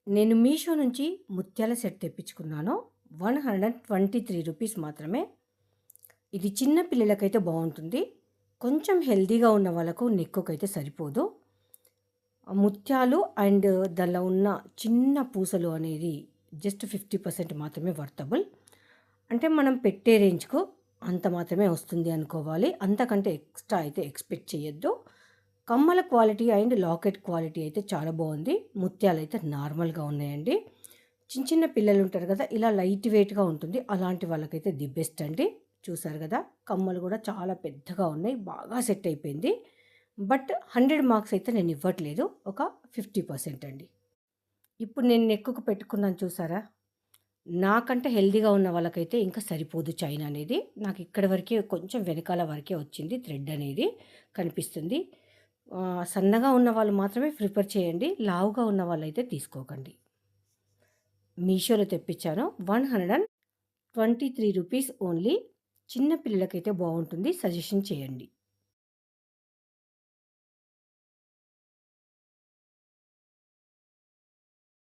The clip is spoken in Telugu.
నేను మీషో నుంచి ముత్యాల సెట్ తెప్పించుకున్నాను. రూ. 123 మాత్రమే. ఇది చిన్న పిల్లలకైతే బావుంటుంది. కొంచెం హెల్తీగా ఉన్న వాళ్ళకు నెక్కుకైతే సరిపోదు. ముత్యాలు అండ్ దానిలో ఉన్న చిన్న పూసలు అనేది జస్ట్ 50% మాత్రమే వర్తబుల్. అంటే మనం పెట్టే రేంజ్‌కు అంత మాత్రమే వస్తుంది అనుకోవాలి. అంతకంటే ఎక్స్‌ట్రా అయితే ఎక్స్‌పెక్ట్ చేయొద్దు. కమ్మల క్వాలిటీ అండ్ లాకెట్ క్వాలిటీ అయితే చాలా బాగుంది. ముత్యాలైతే నార్మల్‌గా ఉన్నాయండి. చిన్న చిన్న పిల్లలు ఉంటారు కదా! ఇలా లైట్ వెయిట్‌గా ఉంటుంది. అలాంటి వాళ్ళకైతే ది బెస్ట్ అండి. చూసారు కదా! కమ్మలు కూడా చాలా పెద్దగా ఉన్నాయి. బాగా సెట్ అయిపోయింది. బట్ 100 మార్క్స్ అయితే నేను ఇవ్వట్లేదు. ఒక 50% అండి. ఇప్పుడు నేను నెక్కుకు పెట్టుకున్నాను చూసారా? నాకంటే హెల్తీగా ఉన్న వాళ్ళకైతే ఇంకా సరిపోదు చైన్ అనేది. నాకు ఇక్కడి వరకే కొంచెం వెనకాల వరకే వచ్చింది థ్రెడ్ అనేది కనిపిస్తుంది. సన్నగా ఉన్న వాళ్ళు మాత్రమే ప్రిఫర్ చేయండి. లావుగా ఉన్న వాళ్ళైతే తీసుకోకండి. మీషోలో తెప్పించాను. రూ. 123 ఓన్లీ. చిన్న పిల్లలకైతే బావుంటుంది. సజెషన్ చేయండి.